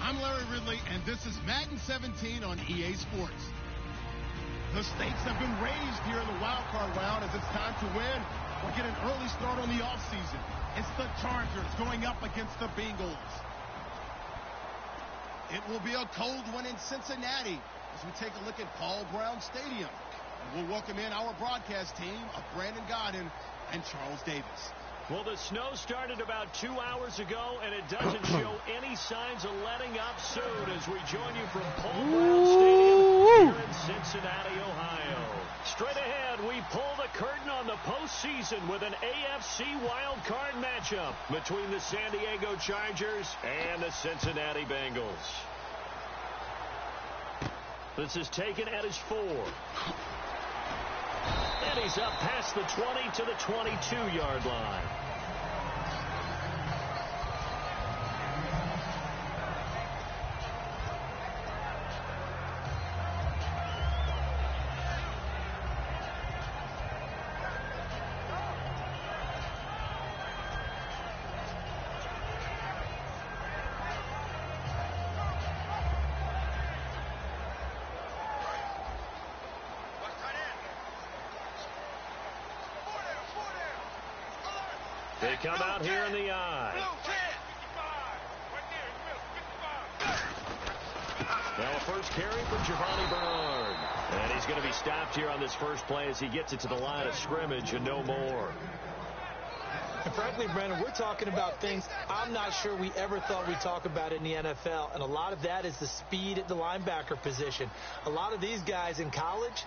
I'm Larry Ridley, and this is Madden 17 on EA Sports. The stakes have been raised here in the wild card round as it's time to win or get an early start on the offseason. It's the Chargers going up against the Bengals. It will be a cold one in Cincinnati as we take a look at Paul Brown Stadium. And we'll welcome in our broadcast team of Brandon Godden and Charles Davis. Well, the snow started about 2 hours ago, and it doesn't show any signs of letting up soon as we join you from Paul Brown Stadium here in Cincinnati, Ohio. Straight ahead, we pull the curtain on the postseason with an AFC wildcard matchup between the San Diego Chargers and the Cincinnati Bengals. This is taken at his 4. And he's up past the 20 to the 22-yard line. They come out here in the eye. Now a first carry for Giovanni Bernard. And he's going to be stopped here on this first play as he gets it to the line of scrimmage and no more. And frankly, Brandon, we're talking about things I'm not sure we ever thought we'd talk about in the NFL. And a lot of that is the speed at the linebacker position. A lot of these guys in college,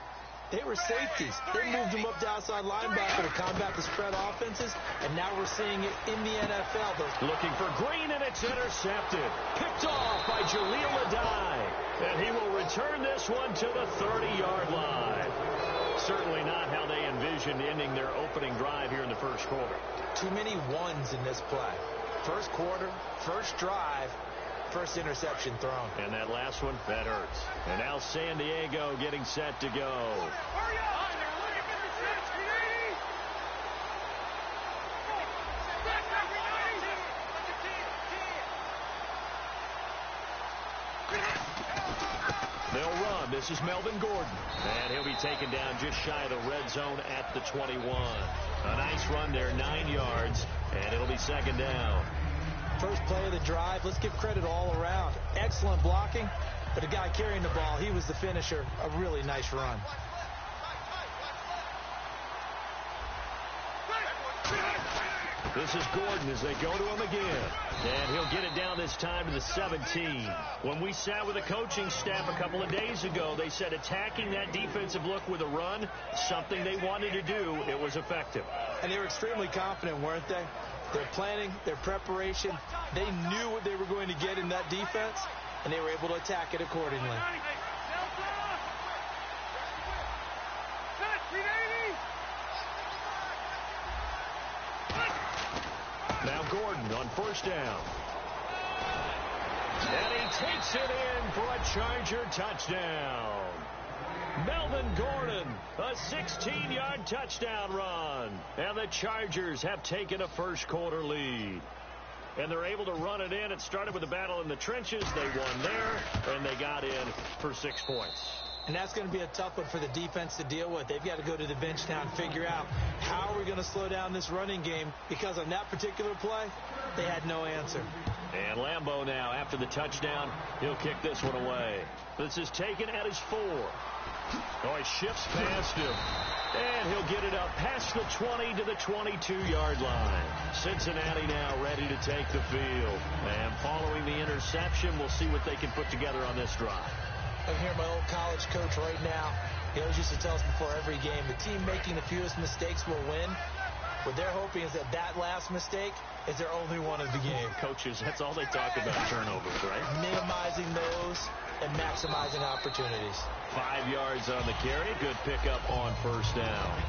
they were safeties. They moved them up to outside linebacker to combat the spread offenses, and now we're seeing it in the NFL. Looking for Green, and it's intercepted. Picked off by Jaleel Adai. And he will return this one to the 30-yard line. Certainly not how they envisioned ending their opening drive here in the first quarter. Too many ones in this play. First quarter, first drive, first interception thrown. And that last one, that hurts. And now San Diego getting set to go. They'll run. This is Melvin Gordon. And he'll be taken down just shy of the red zone at the 21. A nice run there, 9 yards. And it'll be second down. First play of the drive, let's give credit all around. Excellent blocking, but the guy carrying the ball, he was the finisher. A really nice run. This is Gordon as they go to him again. And he'll get it down this time to the 17. When we sat with the coaching staff a couple of days ago, they said attacking that defensive look with a run, something they wanted to do, it was effective. And they were extremely confident, weren't they? Their planning, their preparation, they knew what they were going to get in that defense, and they were able to attack it accordingly. Now Gordon on first down. And he takes it in for a Charger touchdown. Melvin Gordon, a 16-yard touchdown run. And the Chargers have taken a first quarter lead. And they're able to run it in. It started with a battle in the trenches. They won there, and they got in for 6 points. And that's going to be a tough one for the defense to deal with. They've got to go to the bench now and figure out how are we going to slow down this running game, because on that particular play, they had no answer. And Lambeau now, after the touchdown, he'll kick this one away. This is taken at his 4. Oh, he shifts past him. And he'll get it up past the 20 to the 22-yard line. Cincinnati now ready to take the field. And following the interception, we'll see what they can put together on this drive. I hear my old college coach right now. He always used to tell us before every game, the team making the fewest mistakes will win. What they're hoping is that last mistake is their only one of the game. Coaches, that's all they talk about, turnovers, right? Minimizing those and maximizing opportunities. 5 yards on the carry. Good pickup on first down.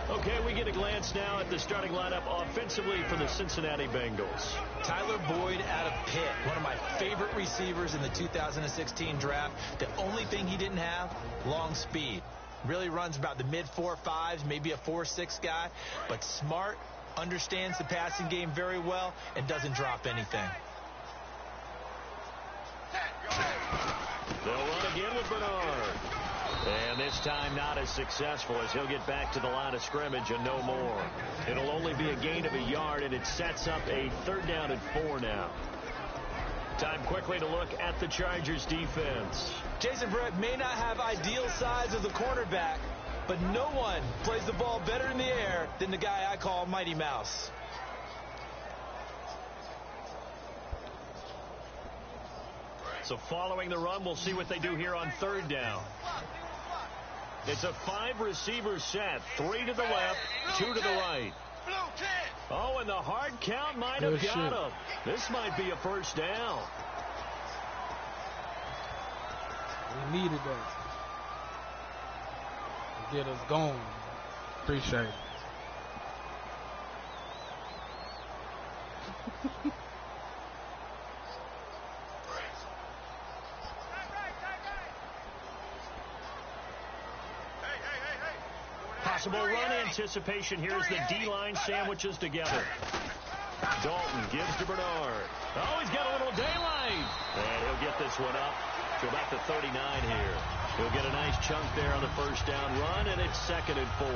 Okay, we get a glance now at the starting lineup offensively for the Cincinnati Bengals. Tyler Boyd out of Pitt, one of my favorite receivers in the 2016 draft. The only thing he didn't have, long speed. Really runs about the mid-4.5s, maybe a 4.6 guy, but smart, understands the passing game very well, and doesn't drop anything. They'll run again with Bernard. And this time not as successful as he'll get back to the line of scrimmage and no more. It'll only be a gain of a yard, and it sets up a 3rd down and 4 now. Time quickly to look at the Chargers defense. Jason Verrett may not have ideal size as a cornerback, but no one plays the ball better in the air than the guy I call Mighty Mouse. So following the run, we'll see what they do here on 3rd down. It's a 5-receiver set. 3 to the left, 2 to the right. Oh, and the hard count might have got him. This might be a 1st down. We needed that. Get us going. Appreciate it. Possible run anticipation here as the D-line sandwiches together. Dalton gives to Bernard. Oh, he's got a little daylight. And he'll get this one up to about the 39 here. He'll get a nice chunk there on the 1st down run, and it's 2nd and 4.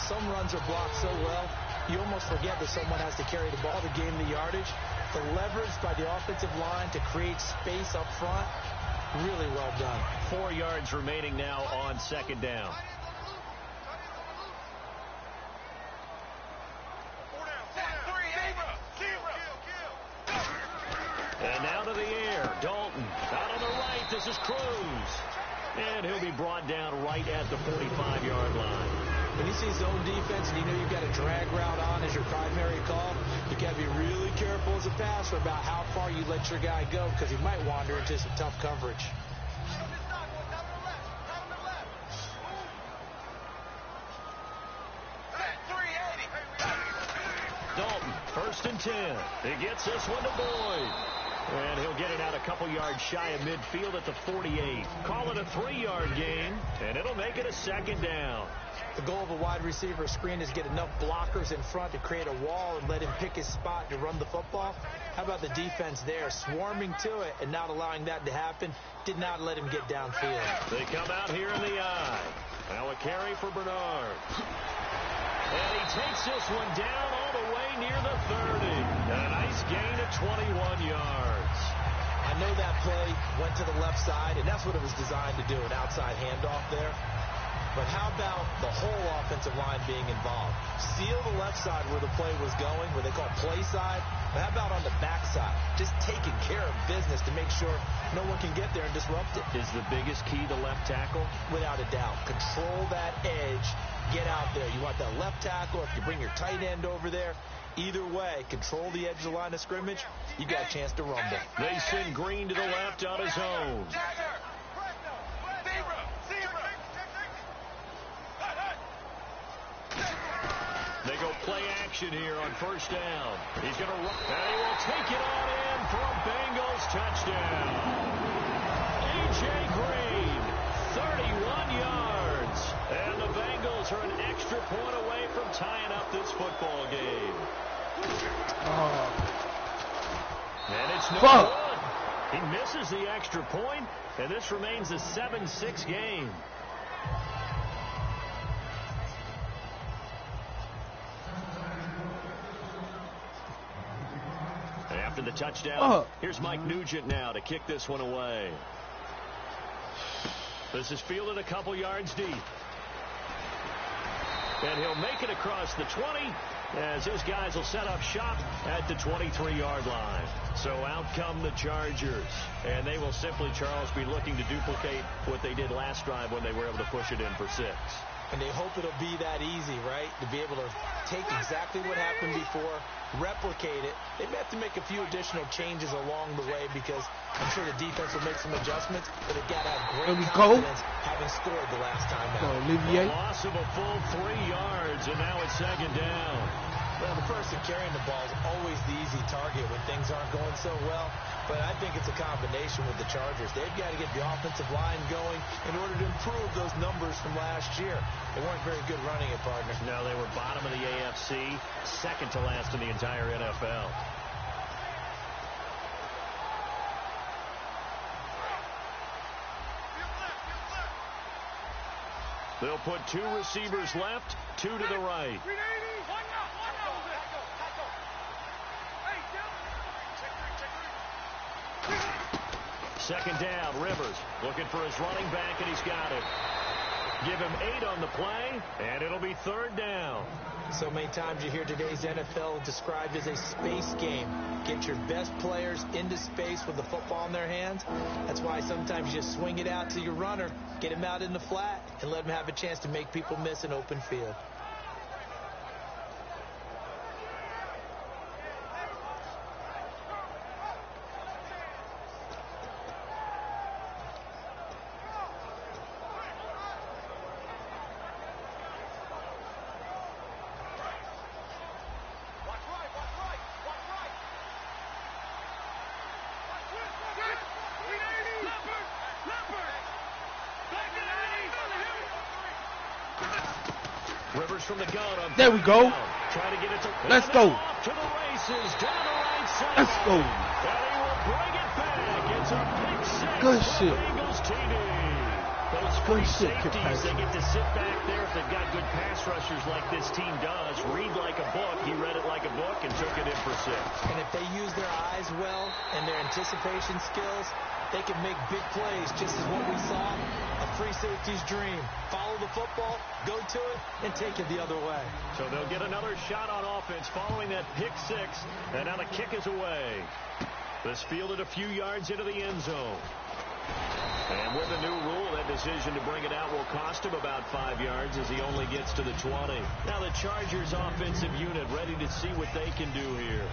Some runs are blocked so well, you almost forget that someone has to carry the ball to gain the yardage. The leverage by the offensive line to create space up front, really well done. 4 yards remaining now on 2nd down. And now to the air. Dalton out on the right. This is Cruz. And he'll be brought down right at the 45-yard line. When you see zone defense and you know you've got a drag route on as your primary call, you got to be really careful as a passer about how far you let your guy go because he might wander into some tough coverage. Dalton, 1st and 10. He gets this one to Boyd. And he'll get it out a couple yards shy of midfield at the 48. Call it a 3-yard gain, and it'll make it a 2nd down. The goal of a wide receiver screen is get enough blockers in front to create a wall and let him pick his spot to run the football. How about the defense there, swarming to it and not allowing that to happen? Did not let him get downfield. They come out here in the eye. Now a carry for Bernard. And he takes this one down all the way near the 30. A nice gain of 21 yards. I know that play went to the left side, and that's what it was designed to do, an outside handoff there. But how about the whole offensive line being involved? Seal the left side where the play was going, where they call play side. But how about on the back side? Just taking care of business to make sure no one can get there and disrupt it. Is the biggest key the left tackle? Without a doubt. Control that edge. Get out there. You want that left tackle. If you bring your tight end over there, either way, control the edge of the line of scrimmage. You got a chance to rumble. They send Green to the left on his own. They go play action here on 1st down. He's going to run, and he will take it on in for a Bengals touchdown. A.J. Green, 31 yards. And the Bengals are an extra point away from tying up this football game. And it's no good. He misses the extra point, and this remains a 7-6 game. After the touchdown, here's Mike Nugent now to kick this one away. This is fielded a couple yards deep. And he'll make it across the 20 as his guys will set up shop at the 23-yard line. So out come the Chargers. And they will simply, Charles, be looking to duplicate what they did last drive when they were able to push it in for 6. And they hope it'll be that easy, right? To be able to take exactly what happened before, replicate it. They may have to make a few additional changes along the way because I'm sure the defense will make some adjustments, but they've got to have great confidence having scored the last time out. A loss of a full 3 yards, and now it's 2nd down. Well, the person carrying the ball is always the easy target when things aren't going so well. But I think it's a combination with the Chargers. They've got to get the offensive line going in order to improve those numbers from last year. They weren't very good running it, partner. No, they were bottom of the AFC, 2nd to last in the entire NFL. They'll put 2 receivers left, 2 to the right. Second down, Rivers looking for his running back, and he's got it. Give him 8 on the play, and it'll be 3rd down. So many times you hear today's NFL described as a space game. Get your best players into space with the football in their hands. That's why sometimes you just swing it out to your runner, get him out in the flat, and let him have a chance to make people miss an open field. Rivers from the gun. There we go. Trying to get it to Let's go. To the races, down the right side. Let's go. And he will bring it back. It's a big six. Good shit. Eagles TD. Those free safeties, they get to sit back there if they've got good pass rushers like this team does. Read like a book. He read it like a book and took it in for 6. And if they use their eyes well and their anticipation skills, they can make big plays, just as what we saw, a free safety's dream. Follow the football, go to it, and take it the other way. So they'll get another shot on offense following that pick 6, and now the kick is away. This fielded a few yards into the end zone. And with the new rule, that decision to bring it out will cost him about 5 yards as he only gets to the 20. Now the Chargers offensive unit ready to see what they can do here.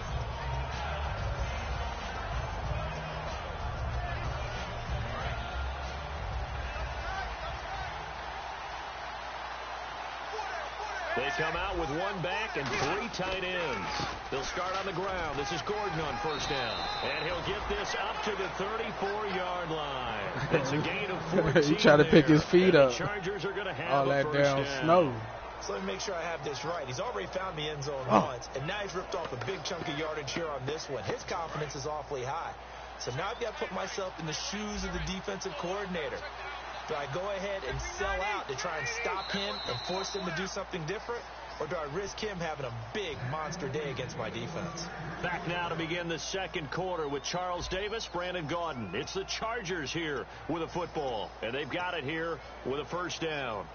They come out with 1 back and 3 tight ends. They'll start on the ground. This is Gordon on 1st down. And he'll get this up to the 34-yard line. It's a gain of 14. He tried to pick his feet up. The Chargers are going to have all that damn snow. So let me make sure I have this right. He's already found the end zone once, and now he's ripped off a big chunk of yardage here on this one. His confidence is awfully high. So now I've got to put myself in the shoes of the defensive coordinator. Do I go ahead and sell out to try and stop him and force him to do something different? Or do I risk him having a big monster day against my defense? Back now to begin the 2nd quarter with Charles Davis, Brandon Gaudin. It's the Chargers here with a football, and they've got it here with a 1st down.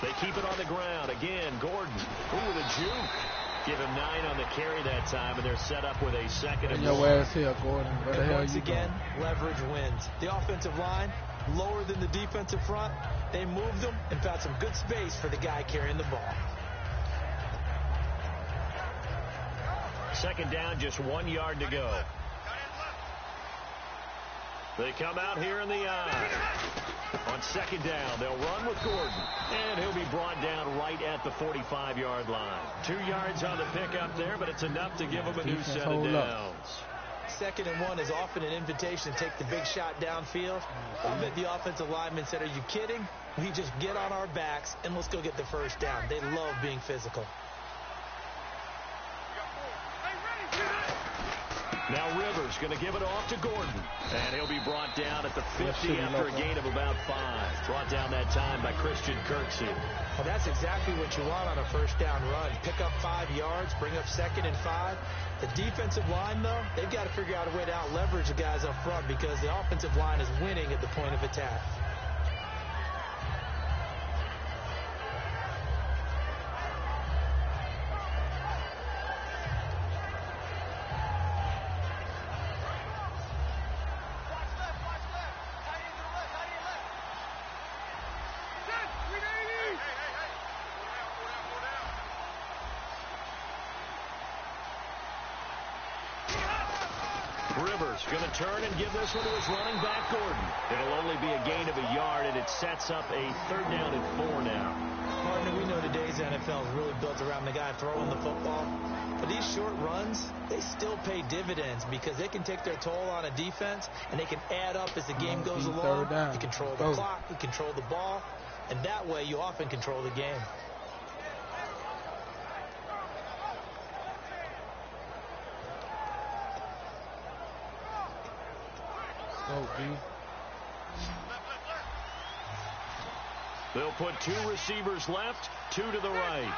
They keep it on the ground. Again, Gordon. Ooh, the juke. Give him 9 on the carry that time, and they're set up with a 2nd and 1. Your ass here, Gordon. Where the hell once you again, going? leverage wins. The offensive line, lower than the defensive front. They moved them and found some good space for the guy carrying the ball. 2nd down, just 1 yard to go. They come out here in the eye. On 2nd down, they'll run with Gordon. And he'll be brought down right at the 45-yard line. 2 yards on the pickup there, but it's enough to give him a new set of downs. 2nd and 1 is often an invitation to take the big shot downfield. But the offensive lineman said, are you kidding? We just get on our backs and let's go get the 1st down. They love being physical. Now Rivers going to give it off to Gordon. And he'll be brought down at the 50 after a gain of about 5. Brought down that time by Christian Kirksey. Well, that's exactly what you want on a 1st down run. Pick up 5 yards, bring up 2nd and 5. The defensive line, though, they've got to figure out a way to out-leverage the guys up front because the offensive line is winning at the point of attack. Rivers going to turn and give this one to his running back, Gordon. It'll only be a gain of a yard, and it sets up a 3rd down and 4 now. Partner, we know today's NFL is really built around the guy throwing the football. But these short runs, they still pay dividends because they can take their toll on a defense, and they can add up as the game goes along. You control the clock, you control the ball, and that way you often control the game. Oh, B. They'll put 2 receivers left, 2 to the right.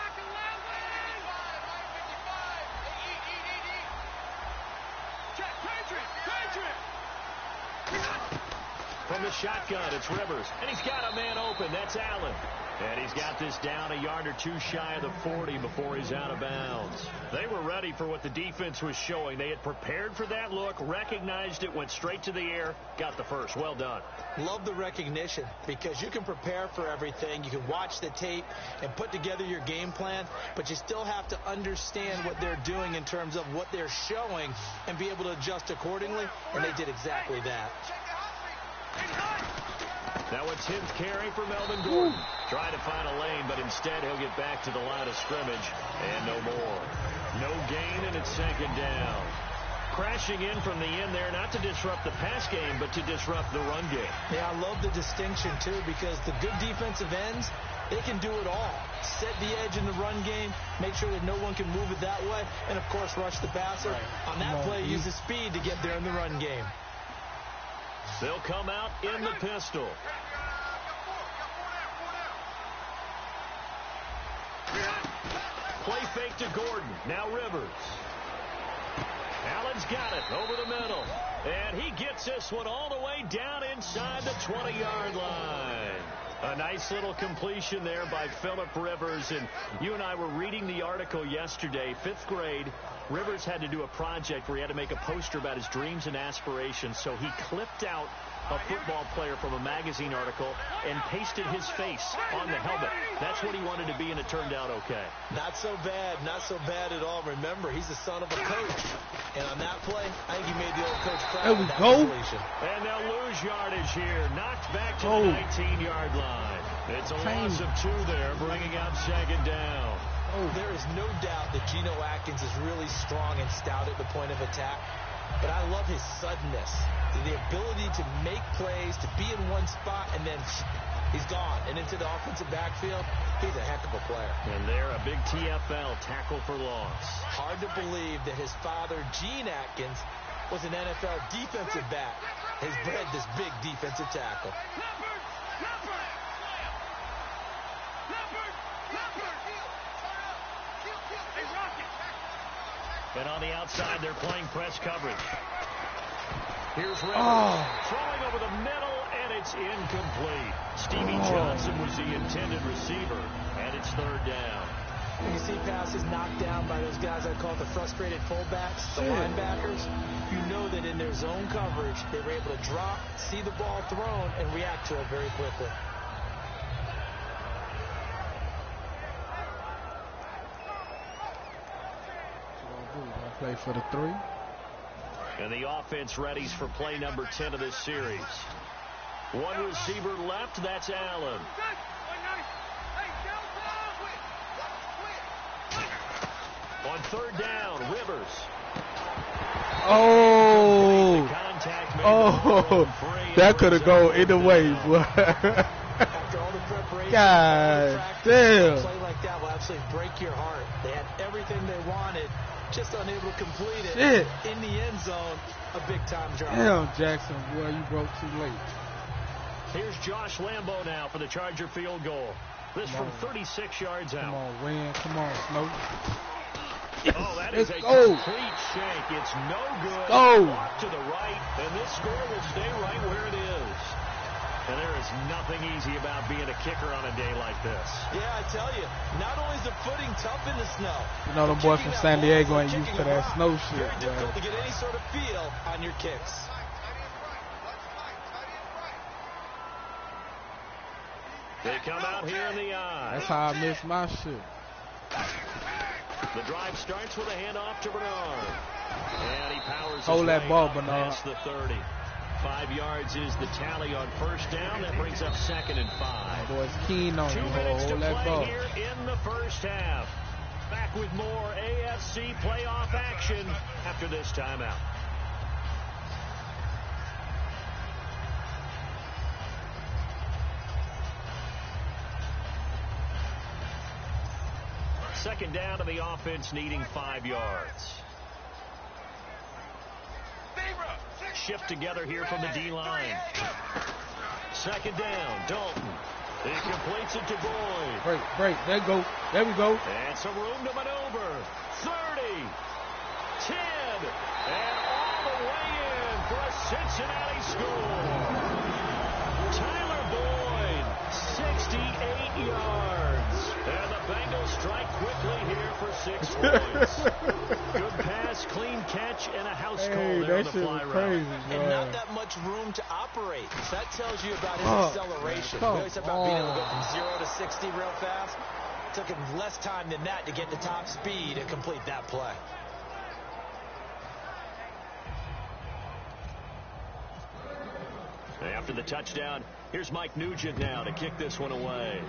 From the shotgun, it's Rivers. And he's got a man open. That's Allen. And he's got this down a yard or 2 shy of the 40 before he's out of bounds. They were ready for what the defense was showing. They had prepared for that look, recognized it, went straight to the air, got the first. Well done. Love the recognition, because you can prepare for everything. You can watch the tape and put together your game plan, but you still have to understand what they're doing in terms of what they're showing and be able to adjust accordingly, and they did exactly that. Now a 10th carry for Melvin Gordon. Trying to find a lane, but instead he'll get back to the line of scrimmage. And no more. No gain, and it's 2nd down. Crashing in from the end there, not to disrupt the pass game, but to disrupt the run game. Yeah, I love the distinction, too, because the good defensive ends, they can do it all. Set the edge in the run game, make sure that no one can move it that way, and, of course, rush the passer. Right. On that play, use the speed to get there in the run game. They'll come out in the pistol. Play fake to Gordon. Now Rivers. Allen's got it over the middle. And he gets this one all the way down inside the 20-yard line. A nice little completion there by Phillip Rivers. And you and I were reading the article yesterday, 5th grade. Rivers had to do a project where he had to make a poster about his dreams and aspirations. So he clipped out a football player from a magazine article and pasted his face on the helmet. That's what he wanted to be, and it turned out okay. Not so bad. Not so bad at all. Remember, he's the son of a coach. And on that play, I think he made the old coach proud. There we go. And they'll lose yardage here. Knocked back to the 19-yard line. It's a loss of 2 there, bringing up 2nd down. There is no doubt that Geno Atkins is really strong and stout at the point of attack. But I love his suddenness, the ability to make plays, to be in one spot, and then he's gone. And into the offensive backfield, he's a heck of a player. And they're a big TFL, tackle for loss. Hard to believe that his father, Gene Atkins, was an NFL defensive back. Has bred this big defensive tackle. And on the outside, they're playing press coverage. Here's Rivers throwing over the middle, and it's incomplete. Stevie Johnson was the intended receiver, and it's 3rd down. When you see passes knocked down by those guys I call the frustrated fullbacks, the linebackers, you know that in their zone coverage, they were able to drop, see the ball thrown, and react to it very quickly. Play for the 3. And the offense readies for play number 10 of this series. 1 receiver left, that's Allen. On 3rd down, Rivers. That could have gone either way, boy. After all the preparation, God damn. A play like that will absolutely break your heart. They had everything they wanted, just unable to complete it. In the end zone, a big-time drop. Damn, Jackson, boy, you broke too late. Here's Josh Lambo now for the Charger field goal. This from 36 yards out. Come on, Win. Come on, Snow. Oh, that is a complete shank. It's no good. Off to the right, and this score will stay right where it is. And there is nothing easy about being a kicker on a day like this. Yeah, I tell you, not only is the footing tough in the snow. You know, them boys from San Diego ain't used to that snow shit. Very difficult to get any sort of feel on your kicks. They come out here in the eye. That's how I miss my shit. The drive starts with a handoff to Bernard. And he powers Hold that ball, Bernard. Past the 30. 5 yards is the tally on 1st down. That brings up 2nd and 5. Boys keen on 2 you. minutes to Hold that play ball. here in the 1st half. Back with more AFC playoff action after this timeout. Second down to the offense, needing 5 yards. shift together here from the D-line. Second down, Dalton. He completes it to Boyd. Break. There we go. And some room to maneuver. 30, 10, and all the way in for a Cincinnati score. Tyler Boyd, 68 yards. And the Bengals strike quickly here for 6 points. Good pass, clean catch, and a house call there on the fly route. Crazy, and not that much room to operate. So that tells you about his acceleration. We always talk about being able to go from 0 to 60 real fast. It took him less time than that to get to top speed and complete that play. After the touchdown, here's Mike Nugent now to kick this one away.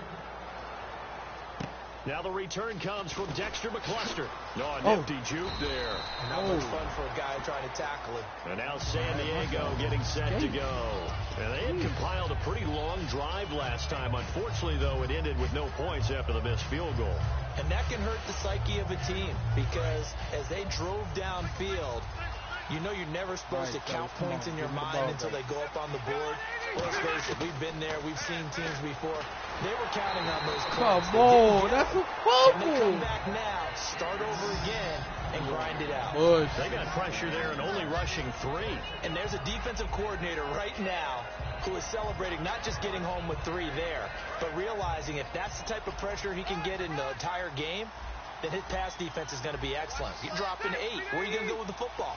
Now the return comes from Dexter McCluster. No, an empty juke there. Not much fun for a guy trying to tackle it. And now San Diego getting set to go. And they had compiled a pretty long drive last time. Unfortunately, though, it ended with no points after the missed field goal. And that can hurt the psyche of a team because as they drove downfield, you know you're never supposed to count points in your mind until they go up on the board. Well, let's face it, we've been there. We've seen teams before. They were counting on those points. Come on, that's a fumble. And they come back now, start over again, and grind it out. They got pressure there and only rushing 3. And there's a defensive coordinator right now who is celebrating not just getting home with 3 there, but realizing if that's the type of pressure he can get in the entire game, then his pass defense is going to be excellent. You're dropping 8. Where are you going to go with the football?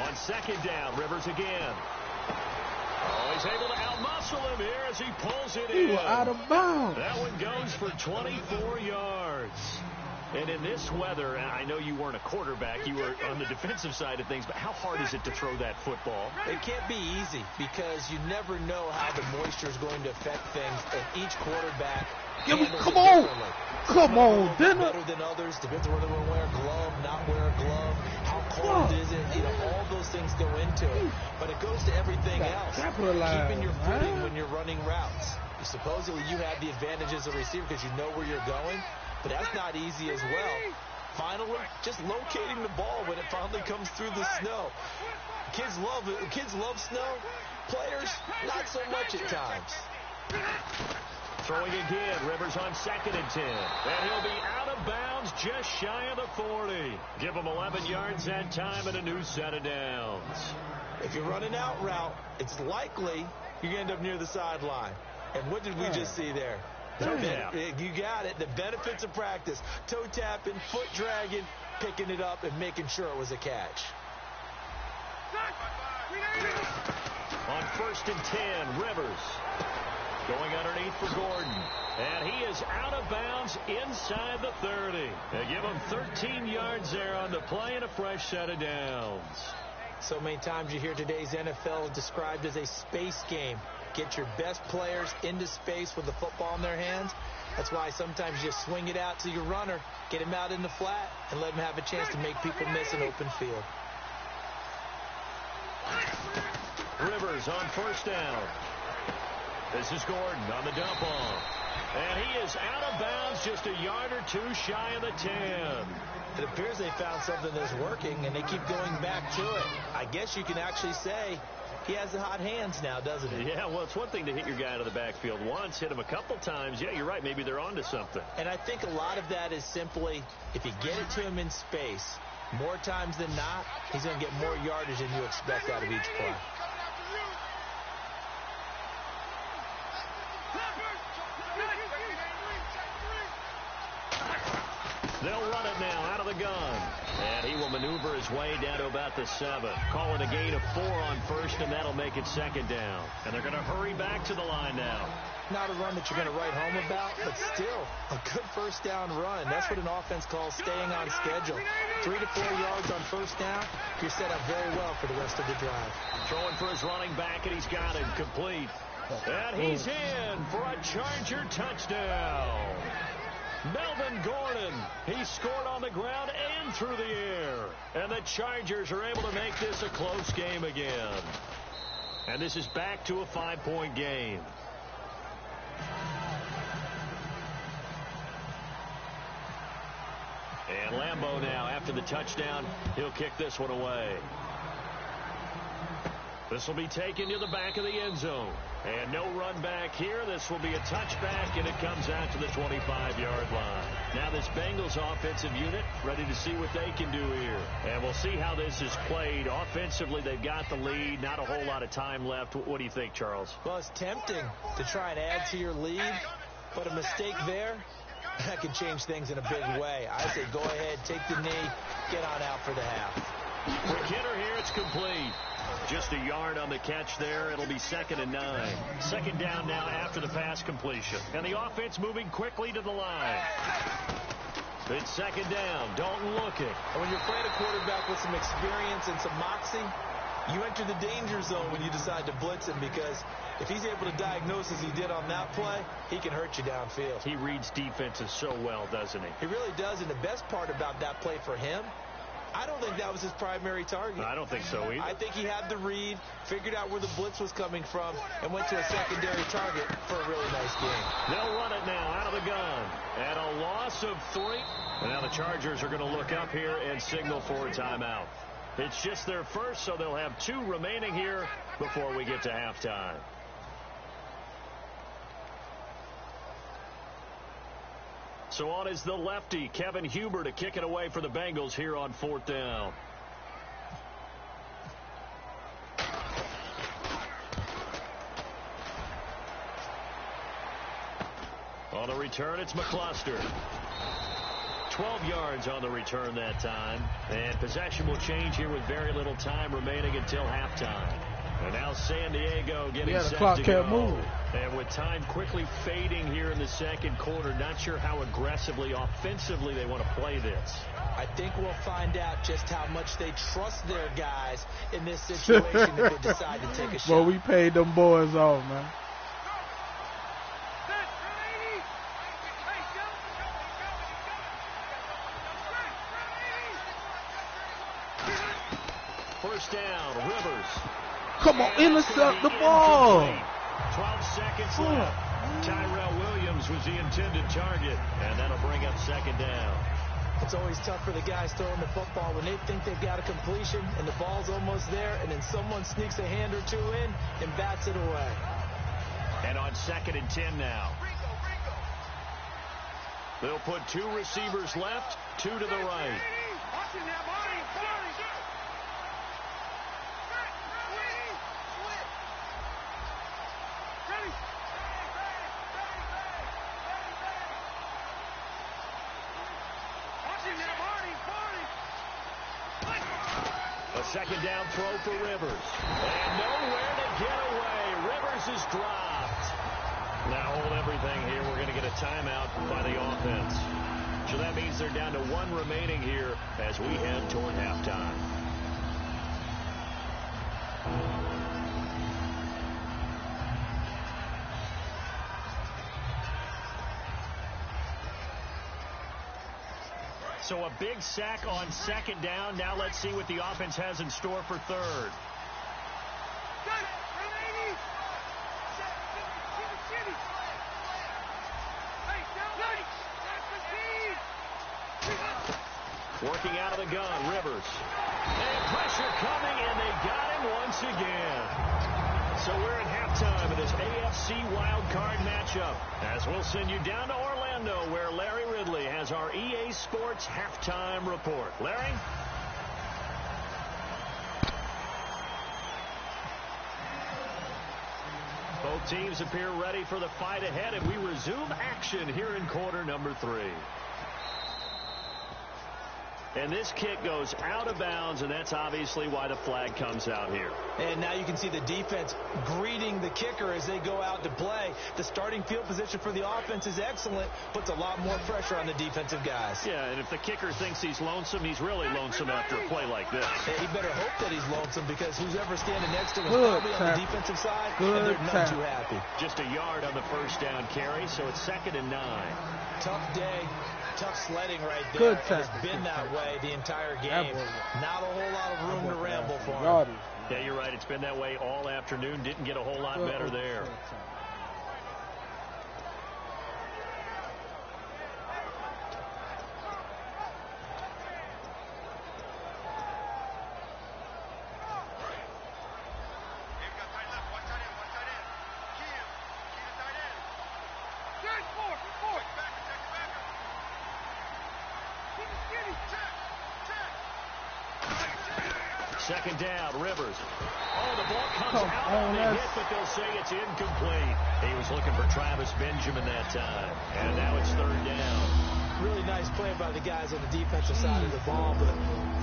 On second down, Rivers again. Oh, he's able to outmuscle him here as he pulls it in. He was out of bounds. That one goes for 24 yards. And in this weather, and I know you weren't a quarterback, you were on the defensive side of things, but how hard is it to throw that football? It can't be easy because you never know how the moisture is going to affect things, and each quarterback come on, Denver. Better than others, depends on whether they wear a glove, not wear a glove, how cold is it, all those things go into it. But it goes to everything else. Keeping your footing when you're running routes. Supposedly you have the advantage as a receiver because you know where you're going, but that's not easy as well. Finally, just locating the ball when it finally comes through the snow. Kids love it. Kids love snow. Players, not so much at times. Throwing again, Rivers on 2nd and 10. And he'll be out of bounds just shy of the 40. Give him 11 yards that time and a new set of downs. If you're running out route, it's likely you're going to end up near the sideline. And what did we just see there? Toe tap. You got it. The benefits of practice. Toe tapping, foot dragging, picking it up, and making sure it was a catch. On 1st and 10, Rivers. Going underneath for Gordon. And he is out of bounds inside the 30. They give him 13 yards there on the play and a fresh set of downs. So many times you hear today's NFL described as a space game. Get your best players into space with the football in their hands. That's why sometimes you just swing it out to your runner, get him out in the flat, and let him have a chance to make people miss an open field. Rivers on 1st down. This is Gordon on the dump off. And he is out of bounds just a yard or 2 shy of the 10. It appears they found something that's working, and they keep going back to it. I guess you can actually say he has the hot hands now, doesn't he? Yeah, well, it's one thing to hit your guy out of the backfield once, hit him a couple times. Yeah, you're right. Maybe they're onto something. And I think a lot of that is simply if you get it to him in space, more times than not, he's going to get more yardage than you expect out of each play. They'll run it now out of the gun. And he will maneuver his way down to about the 7. Call it a gain of 4 on 1st, and that'll make it 2nd down. And they're going to hurry back to the line now. Not a run that you're going to write home about, but still a good 1st down run. That's what an offense calls staying on schedule. 3 to 4 yards on 1st down, you're set up very well for the rest of the drive. Throwing for his running back, and he's got it complete. And he's in for a Charger touchdown. Melvin Gordon, he scored on the ground and through the air. And the Chargers are able to make this a close game again. And this is back to a 5-point game. And Lambeau now, after the touchdown, he'll kick this one away. This will be taken to the back of the end zone. And no run back here. This will be a touchback, and it comes out to the 25-yard line. Now this Bengals offensive unit ready to see what they can do here. And we'll see how this is played. Offensively, they've got the lead. Not a whole lot of time left. What do you think, Charles? Well, it's tempting to try and add to your lead, but a mistake there, that could change things in a big way. I say go ahead, take the knee, get on out for the half. Quick hitter here, it's complete. Just a yard on the catch there. It'll be 2nd and 9. Second down now after the pass completion. And the offense moving quickly to the line. It's 2nd down. Dalton looking. And when you're playing a quarterback with some experience and some moxie, you enter the danger zone when you decide to blitz him, because if he's able to diagnose as he did on that play, he can hurt you downfield. He reads defenses so well, doesn't he? He really does, and the best part about that play for him, I don't think that was his primary target. I don't think so either. I think he had the read, figured out where the blitz was coming from, and went to a secondary target for a really nice game. They'll run it now out of the gun. And a loss of 3. And now the Chargers are going to look up here and signal for a timeout. It's just their first, so they'll have 2 remaining here before we get to halftime. So on is the lefty, Kevin Huber, to kick it away for the Bengals here on 4th down. On the return, it's McCluster. 12 yards on the return that time. And possession will change here with very little time remaining until halftime. And now San Diego getting set to go. Move. And with time quickly fading here in the second quarter, not sure how aggressively, offensively they want to play this. I think we'll find out just how much they trust their guys in this situation if they decide to take a shot. Well, we paid them boys off, man. First down, Rivers. Come on, intercept the ball. 12 seconds left. Tyrell Williams was the intended target, and that'll bring up 2nd down. It's always tough for the guys throwing the football when they think they've got a completion and the ball's almost there, and then someone sneaks a hand or 2 in and bats it away. And on 2nd and 10 now. They'll put 2 receivers left, 2 to the right. A 2nd down throw for Rivers. And nowhere to get away. Rivers is dropped. Now hold everything here. We're going to get a timeout by the offense. So that means they're down to 1 remaining here as we head toward halftime. So a big sack on 2nd down. Now let's see what the offense has in store for 3rd. Working out of the gun, Rivers. And pressure coming, and they got him once again. So we're at halftime of this AFC wildcard matchup, as we'll send you down to Orlando, where Larry Ridley has our EA Sports halftime report. Larry? Both teams appear ready for the fight ahead, and we resume action here in quarter number 3. And this kick goes out of bounds, and that's obviously why the flag comes out here. And now you can see the defense greeting the kicker as they go out to play. The starting field position for the offense is excellent, puts a lot more pressure on the defensive guys. Yeah, and if the kicker thinks he's lonesome, he's really lonesome after a play like this. And he better hope that he's lonesome, because who's ever standing next to him is probably on the defensive side, and they're not too happy. Just a yard on the first down carry, so it's 2nd and 9. Tough day. Tough sledding right there. It's been that way the entire game. Not a whole lot of room to ramble for him. Yeah, you're right. It's been that way all afternoon. Didn't get a whole lot better there. Second down, Rivers. Oh, the ball comes out on the hit, but they'll say it's incomplete. He was looking for Travis Benjamin that time, and now it's third down. Really nice play by the guys on the defensive side of the ball, but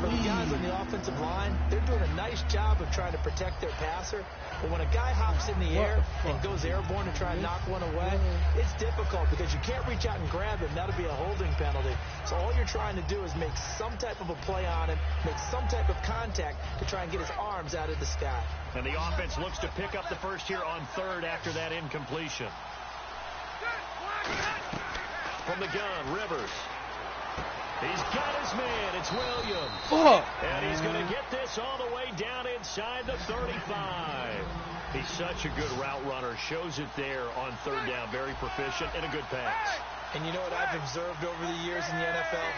for the guys on the offensive line, they're doing a nice job of trying to protect their passer. But when a guy hops in the air and goes airborne to try and knock one away, it's difficult because you can't reach out and grab him. That'll be a holding penalty. So all you're trying to do is make some type of a play on him, make some type of contact to try and get his arms out of the sky. And the offense looks to pick up the first here on third after that incompletion. From the gun, Rivers. He's got his man. It's Williams. And he's going to get this all the way down inside the 35. He's such a good route runner. Shows it there on third down. Very proficient and a good pass. And you know what I've observed over the years in the NFL?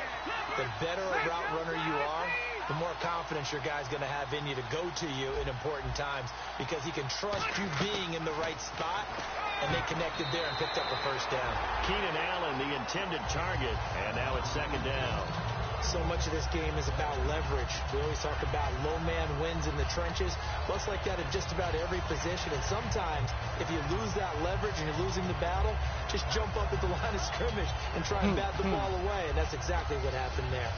The better a route runner you are, the more confidence your guy's going to have in you to go to you in important times because he can trust you being in the right spot, and they connected there and picked up the first down. Keenan Allen, the intended target, and now it's second down. So much of this game is about leverage. We always talk about low man wins in the trenches. Looks like that at just about every position. And sometimes, if you lose that leverage and you're losing the battle, just jump up at the line of scrimmage and try and bat the ball away. And that's exactly what happened there.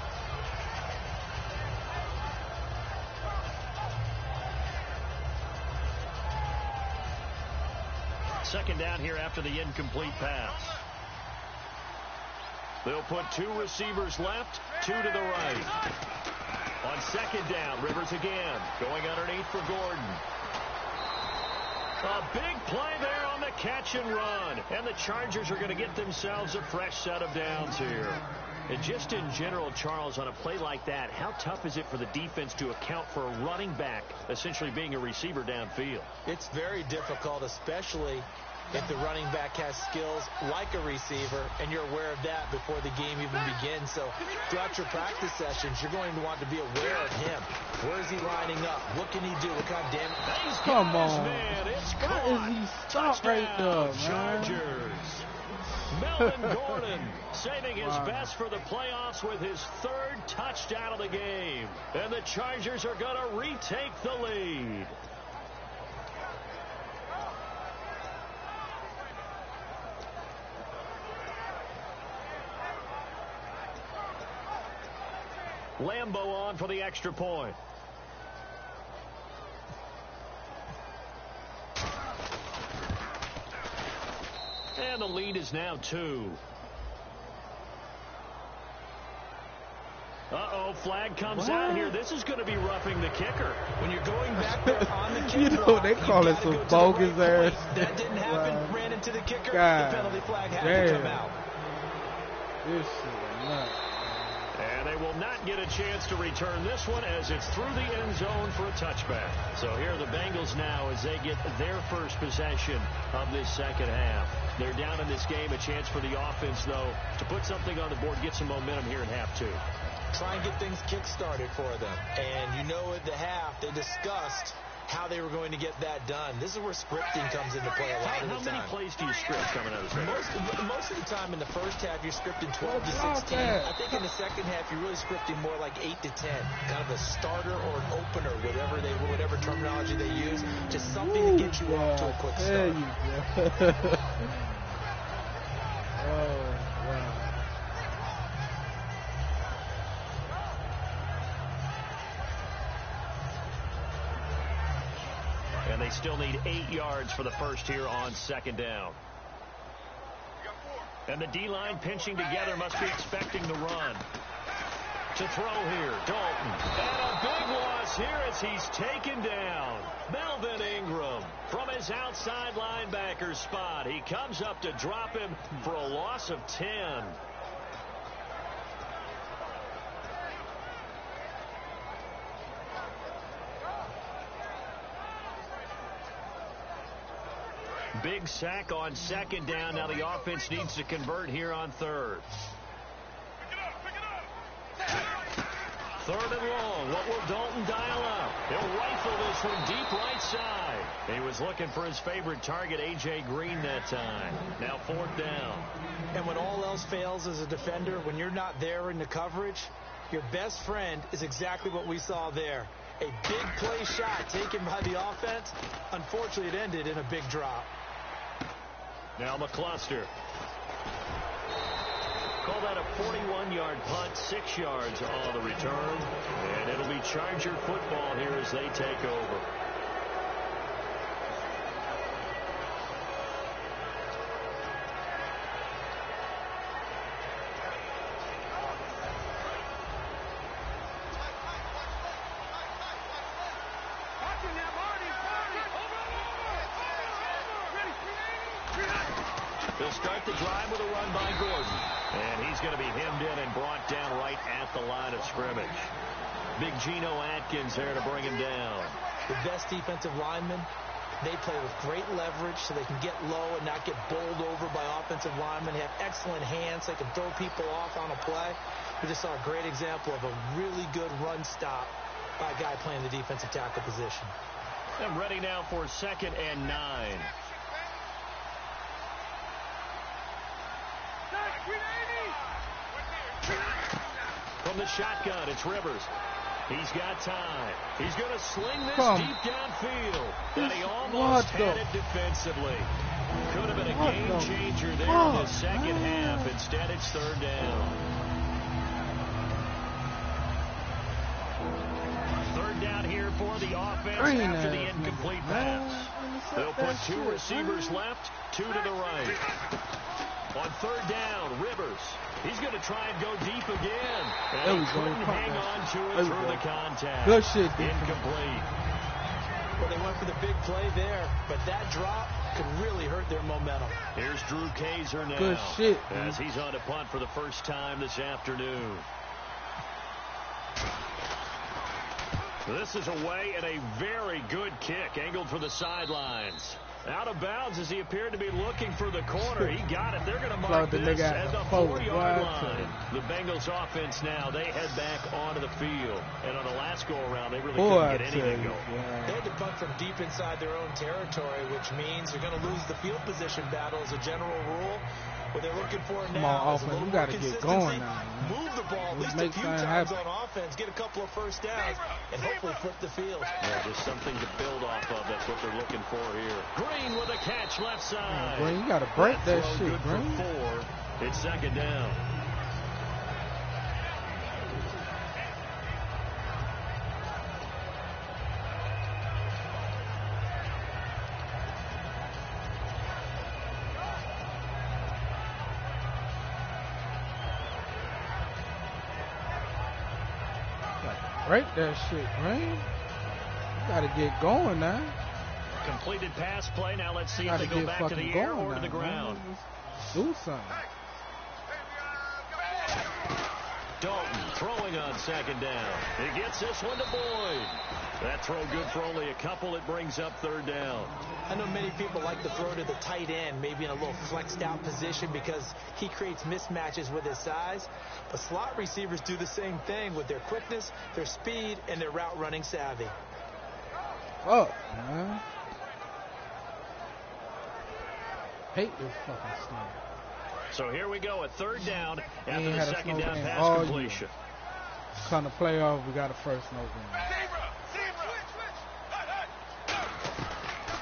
Second down here after the incomplete pass. They'll put two receivers left, two to the right. On second down, Rivers again, going underneath for Gordon. A big play there on the catch and run. And the Chargers are going to get themselves a fresh set of downs here. And just in general, Charles, on a play like that, how tough is it for the defense to account for a running back essentially being a receiver downfield? It's very difficult, especially if the running back has skills like a receiver, and you're aware of that before the game even begins. So throughout your practice sessions, you're going to want to be aware of him. Where is he lining up? What can he do? What kind of damage? Come on. Man, it's Why is he stopped right there, man? Chargers. Melvin Gordon saving his best for the playoffs with his third touchdown of the game. And the Chargers are going to retake the lead. Lambo on for the extra point. And the lead is now 2. Uh-oh, flag comes out here. This is going to be roughing the kicker. When you're going back there on the kicker, you know, they call it some bogus ass. That didn't happen. Ran into the kicker. God. The penalty flag had to come out. This is nuts. And they will not get a chance to return this one as it's through the end zone for a touchback. So here are the Bengals now as they get their first possession of this second half. They're down in this game. A chance for the offense, though, to put something on the board, get some momentum here in half 2. Try and get things kick-started for them. And you know at the half, they discussed how they were going to get that done. This is where scripting comes into play a lot of the time. How many plays do you script coming out of this game? Most of the time in the first half, you're scripting 12 to 16. I think in the second half, you're really scripting more like 8 to 10. Kind of a starter or an opener, whatever terminology they use. Just something to get you off to a quick start. Oh, wow. And they still need 8 yards for the first here on second down. And the D-line pinching together, must be expecting the run. To throw here, Dalton. And a big loss here as he's taken down. Melvin Ingram from his outside linebacker spot. He comes up to drop him for a loss of 10. Big sack on second down. Now the offense needs to convert here on third. 3rd and long. What will Dalton dial up? He'll rifle this from deep right side. He was looking for his favorite target, A.J. Green, that time. Now 4th down. And when all else fails as a defender, when you're not there in the coverage, your best friend is exactly what we saw there. A big play shot taken by the offense. Unfortunately, it ended in a big drop. Now McCluster. Call that a 41-yard punt, 6 yards on the return. And it'll be Charger football here as they take over. They'll start the drive with a run by Gordon. And he's going to be hemmed in and brought down right at the line of scrimmage. Big Geno Atkins there to bring him down. The best defensive linemen, they play with great leverage so they can get low and not get bowled over by offensive linemen. They have excellent hands so they can throw people off on a play. We just saw a great example of a really good run stop by a guy playing the defensive tackle position. And ready now for 2nd and 9. From the shotgun, it's Rivers. He's got time. He's going to sling this deep downfield. And he almost had it defensively. Could have been a game changer there in the second half. Instead, it's 3rd down. 3rd down here for the offense after the incomplete pass. They'll put 2 receivers left, 2 to the right. On 3rd down, Rivers. He's going to try and go deep again. And he couldn't hang on to it through the contact. Good shit. Incomplete. Well, they went for the big play there, but that drop could really hurt their momentum. Here's Drew Kaiser now. Good shit, as he's on a punt for the first time this afternoon. This is away and a very good kick angled for the sidelines. Out of bounds as he appeared to be looking for the corner. He got it. They're going to mark this at the 4-yard line. The Bengals offense now, they head back onto the field. And on the last go-around, they really couldn't get anything going. They had to punt from deep inside their own territory, which means they're going to lose the field position battle as a general rule. What they're looking for now is a little more consistency. Move the ball at least a few times on offense, get a couple of first downs, and hopefully flip the field. Yeah, just something to build off of. That's what they're looking for here. Green with a catch left side. Green, you got to break that shit, good Green. For 4. It's 2nd down. Break that shit, Green. You got to get going now. Completed pass play. Now let's see if they go back to the air or to the ground. Do something. Dalton throwing on 2nd down. He gets this one to Boyd. That throw good for only a couple. It brings up 3rd down. I know many people like to throw to the tight end, maybe in a little flexed out position because he creates mismatches with his size. But slot receivers do the same thing with their quickness, their speed, and their route running savvy. Oh, man. Hate this fucking snap. So here we go, a 3rd down after the 2nd down pass completion. Kind of playoff, we got a first no game.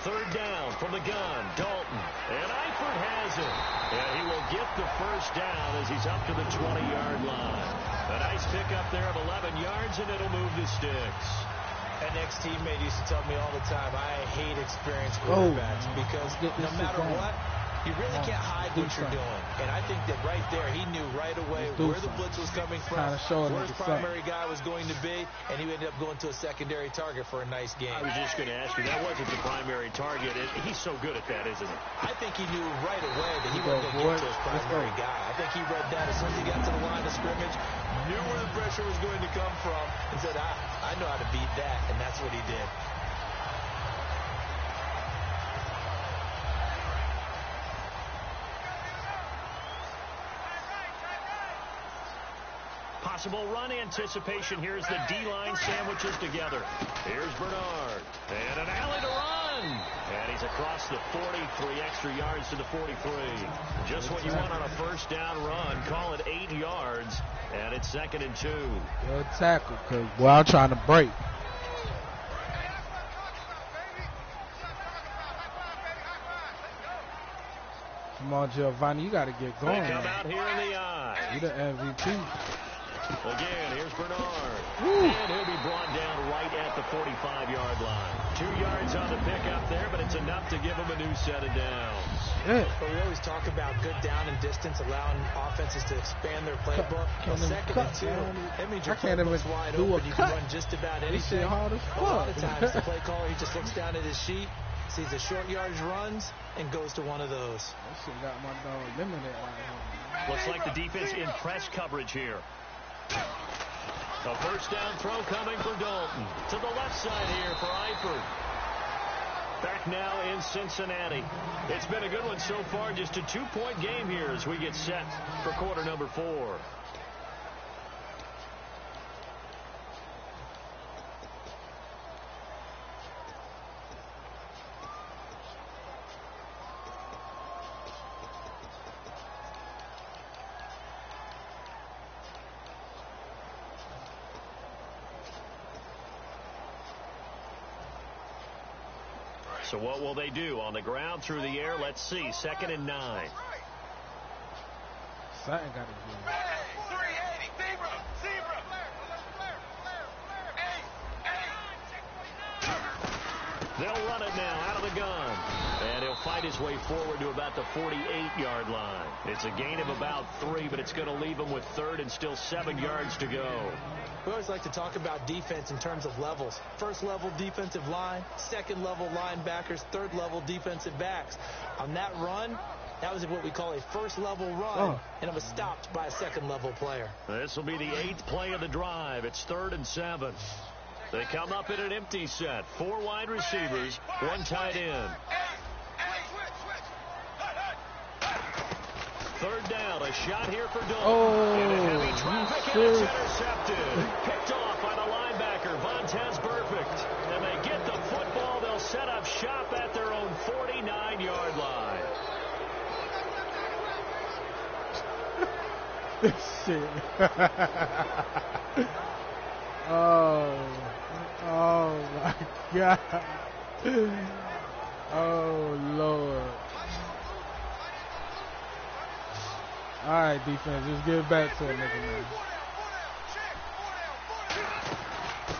3rd down from the gun, Dalton. And Eifert has it. And he will get the first down as he's up to the 20-yard line. A nice pickup there of 11 yards, and it'll move the sticks. An ex-teammate used to tell me all the time, I hate experienced quarterbacks because no matter what, you really can't hide what you're doing. And I think that right there, he knew right away where the blitz was coming from, where his primary guy was going to be, and he ended up going to a secondary target for a nice game. I was just going to ask you, that wasn't the primary target. He's so good at that, isn't he? I think he knew right away that he wasn't going to get to his primary guy. I think he read that as soon as he got to the line of scrimmage, knew where the pressure was going to come from, and said, I know how to beat that, and that's what he did. possible run anticipation here as the D-line sandwiches together. Here's Bernard. And an alley to run. And he's across the 43 extra yards to the 43. Just what you want on a first down run. Call it 8 yards. And it's 2nd and 2. Good tackle, because, boy, I'm trying to break. Come on, Giovanni, you got to get going. They come out here in the eye. You're the MVP. Again, here's Bernard. Woo. And he'll be brought down right at the 45-yard line. 2 yards on the pickup there, but it's enough to give him a new set of downs. Yeah. But we always talk about good down and distance, allowing offenses to expand their playbook. Well, 2nd and 2, that means your playbook's wide open. You can run just about anything. A lot of times, the play caller, he just looks down at his sheet, sees the short yardage runs, and goes to one of those. That shit got my dog limited right here. Looks like the defense in press coverage here. A first down throw coming for Dalton. To the left side here for Eifert. Back now in Cincinnati. It's been a good one so far. Just a 2-point game here as we get set for quarter number 4. So what will they do? On the ground, through the air, let's see. 2nd and 9. Something got to do. They'll run it now out of the gun. And he'll fight his way forward to about the 48-yard line. It's a gain of about 3, but it's going to leave him with 3rd and still 7 yards to go. We always like to talk about defense in terms of levels. First level defensive line, second level linebackers, third level defensive backs. On that run, that was what we call a first level run, and it was stopped by a second level player. This will be the 8th play of the drive. It's 3rd and 7. They come up in an empty set. 4 wide receivers, 1 tight end. 3rd down, a shot here for Dalton. And a heavy traffic, and it's intercepted. Picked off by the linebacker, Vontaze Burfict. And they get the football. They'll set up shop at their own 49-yard line. Shit. Oh my God. Oh Lord. All right, defense, just give it back to a nigga, man.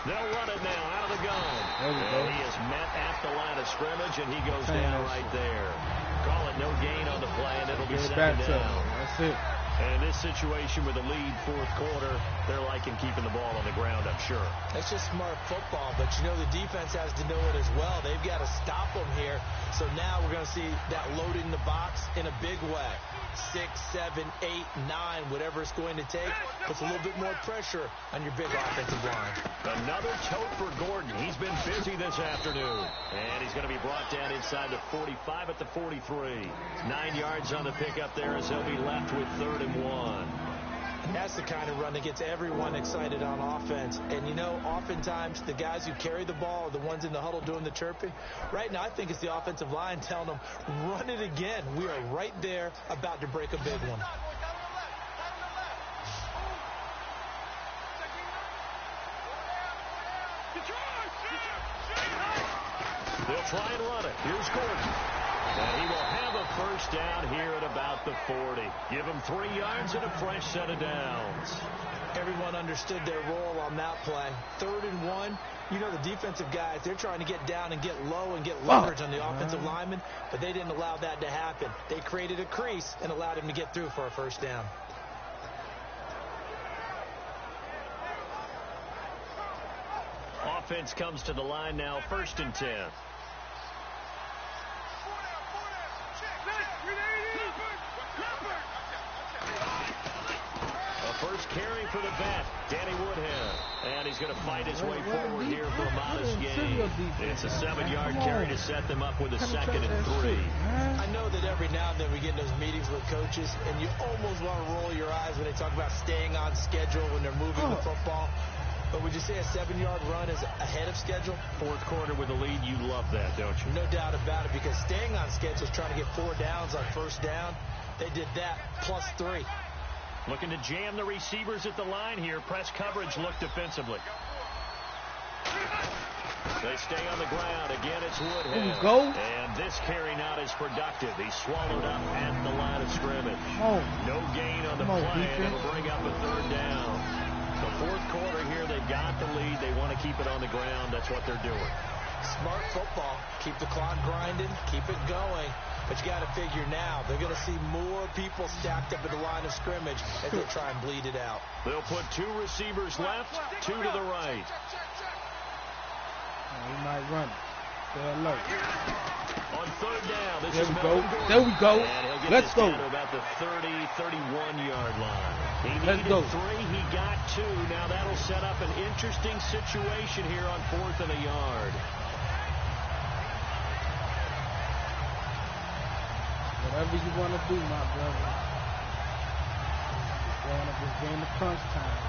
They'll run it now out of the gun. There we go. He is met at the line of scrimmage, and he goes down right there. Call it no gain on the play, and it'll be second down. That's it. And in this situation with a lead 4th quarter, they're liking keeping the ball on the ground, I'm sure. That's just smart football, but you know the defense has to know it as well. They've got to stop them here. So now we're going to see that loading the box in a big way. 6, 7, 8, 9, whatever it's going to take, puts a little bit more pressure on your big offensive line. Another tote for Gordon. He's been busy this afternoon. And he's going to be brought down inside the 45 at the 43. 9 yards on the pickup there as he'll be left with 3rd and 1. And that's the kind of run that gets everyone excited on offense. And, you know, oftentimes the guys who carry the ball are the ones in the huddle doing the chirping. Right now, I think it's the offensive line telling them, run it again. We are right there about to break a big one. They'll try and run it. Here's Gordon. And he will have a first down here at about the 40. Give him 3 yards and a fresh set of downs. Everyone understood their role on that play. 3rd and 1. You know the defensive guys, they're trying to get down and get low and get leverage on the offensive lineman, but they didn't allow that to happen. They created a crease and allowed him to get through for a first down. Offense comes to the line now, 1st and 10. A first carry for the vet, Danny Woodhead. And he's going to fight his way forward here for a modest gain. It's a 7-yard carry to set them up with a 2nd and 3. I know that every now and then we get in those meetings with coaches, and you almost want to roll your eyes when they talk about staying on schedule when they're moving the football. But would you say a 7-yard run is ahead of schedule? Fourth quarter with a lead, you love that, don't you? No doubt about it, because staying on schedule is trying to get 4 downs on first down. They did that, plus 3. Looking to jam the receivers at the line here. Press coverage look defensively. They stay on the ground. Again, it's Woodhead. Go. And this carry not as productive. He's swallowed up at the line of scrimmage. No gain on the play, and it'll bring up a 3rd down. The fourth quarter here, they've got the lead. They want to keep it on the ground. That's what they're doing. Smart football. Keep the clock grinding. Keep it going. But you got to figure now, they're going to see more people stacked up at the line of scrimmage as they try and bleed it out. They'll put 2 receivers left, 2 to the right. He might run it. Stay alert. On 3rd down, this There is we go. Melvin There we go. And he'll get Let's this go. down to about the 30, 31-yard line. He Let's needed go. 3. He got 2. Now that'll set up an interesting situation here on 4th and a yard. Whatever you want to do, my brother. It's going to crunch time.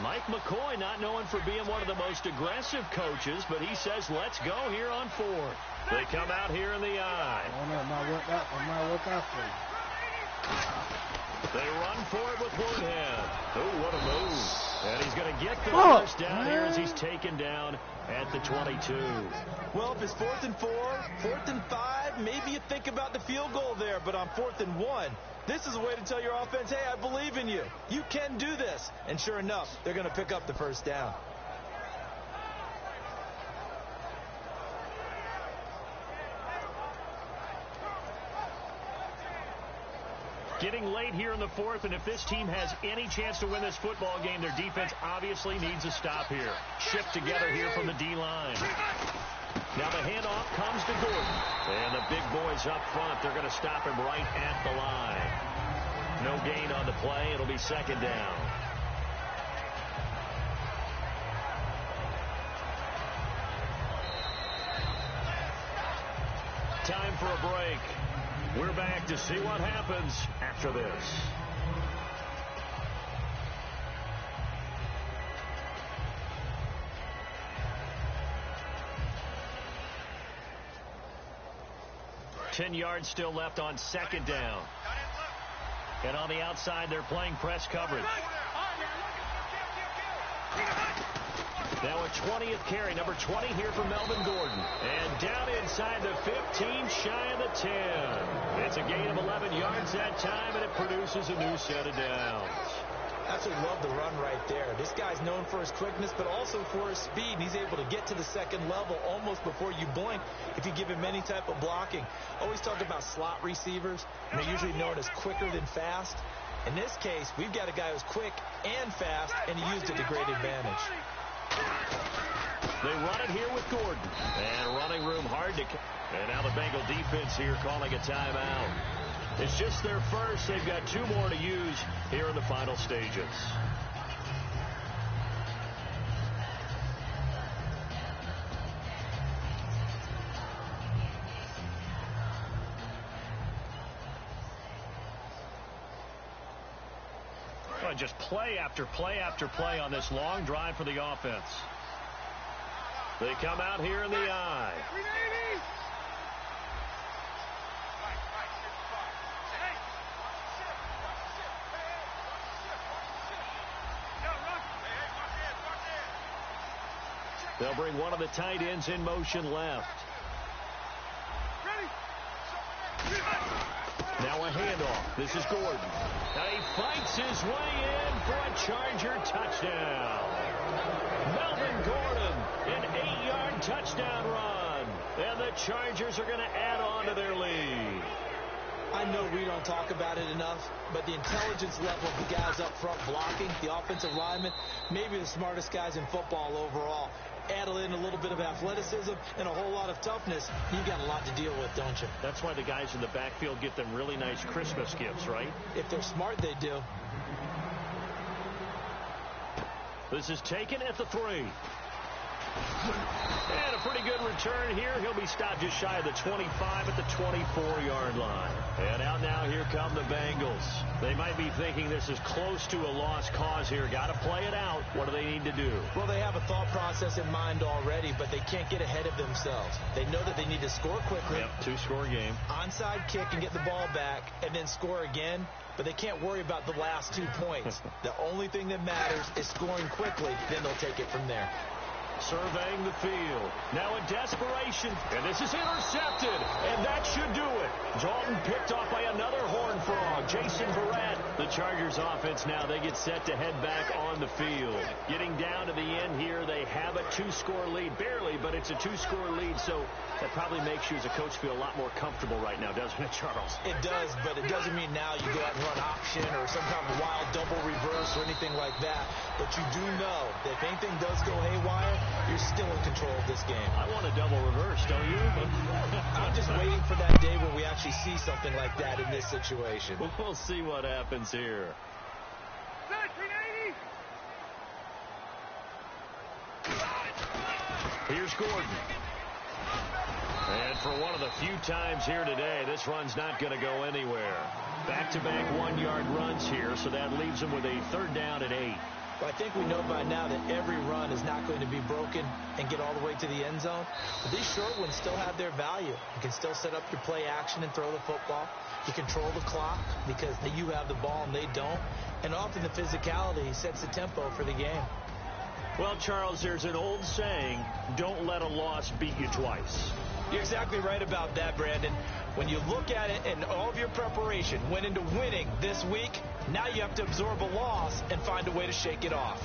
Mike McCoy not known for being one of the most aggressive coaches, but he says, let's go here on 4th. They come out here in the eye. Oh, no, it might work out for you. They run for it with Woodhead. Oh, what a move. And he's going to get the first down here as he's taken down at the 22. Well, if it's 4th and 4, 4th and 5, maybe you think about the field goal there. But on 4th and 1, this is a way to tell your offense, hey, I believe in you. You can do this. And sure enough, they're going to pick up the first down. Getting late here in the 4th, and if this team has any chance to win this football game, their defense obviously needs a stop here. Shift together here from the D-line. Now the handoff comes to Gordon. And the big boys up front, they're going to stop him right at the line. No gain on the play. It'll be 2nd down. Time for a break. We're back to see what happens after this. Ten yards still left on 2nd down. And on the outside, they're playing press coverage. Now a 20th carry, number 20 here for Melvin Gordon. And down inside the 15, shy of the 10. It's a gain of 11 yards that time, and it produces a new set of downs. Absolutely love the run right there. This guy's known for his quickness, but also for his speed. He's able to get to the 2nd level almost before you blink if you give him any type of blocking. Always talk about slot receivers, and they're usually known as quicker than fast. In this case, we've got a guy who's quick and fast, and he used it to great advantage. They run it here with Gordon. And running room hard to... And now the Bengal defense here calling a timeout. It's just their first. They've got 2 more to use here in the final stages. Well, just play after play after play on this long drive for the offense. They come out here in the eye. They'll bring one of the tight ends in motion left. Now a handoff. This is Gordon. Now he fights his way in for a Charger touchdown. Melvin Gordon, an 8-yard touchdown run. And the Chargers are going to add on to their lead. I know we don't talk about it enough, but the intelligence level of the guys up front blocking, the offensive linemen, maybe the smartest guys in football overall. Add in a little bit of athleticism and a whole lot of toughness, you've got a lot to deal with, don't you? That's why the guys in the backfield get them really nice Christmas gifts, right? If they're smart, they do. This is taken at the 3. And a pretty good return here. He'll be stopped just shy of the 25 at the 24-yard line. And out now, here come the Bengals. They might be thinking this is close to a lost cause here. Got to play it out. What do they need to do? Well, they have a thought process in mind already, but they can't get ahead of themselves. They know that they need to score quickly. Yep, 2-score game. Onside kick and get the ball back, and then score again. But they can't worry about the last 2 points. The only thing that matters is scoring quickly. Then they'll take it from there. Surveying the field. Now in desperation. And this is intercepted. And that should do it. Dalton picked off by another Horned Frog. Jason Verrett. The Chargers offense now, they get set to head back on the field. Getting down to the end here, they have a 2-score lead. Barely, but it's a 2-score lead. So that probably makes you as a coach feel a lot more comfortable right now, doesn't it, Charles? It does, but it doesn't mean now you go out and run option or some kind of wild double reverse or anything like that. But you do know that if anything does go haywire, you're still in control of this game. I want a double reverse, don't you? I'm just waiting for that day where we actually see something like that in this situation. We'll see what happens here. Here's Gordon. And for one of the few times here today, this run's not going to go anywhere. Back-to-back 1-yard runs here, so that leaves them with a 3rd down and 8. Well, I think we know by now that every run is not going to be broken and get all the way to the end zone. But these short ones still have their value. You can still set up your play action and throw the football. You control the clock because you have the ball and they don't. And often the physicality sets the tempo for the game. Well, Charles, there's an old saying, don't let a loss beat you twice. You're exactly right about that, Brandon. When you look at it and all of your preparation went into winning this week, now you have to absorb a loss and find a way to shake it off.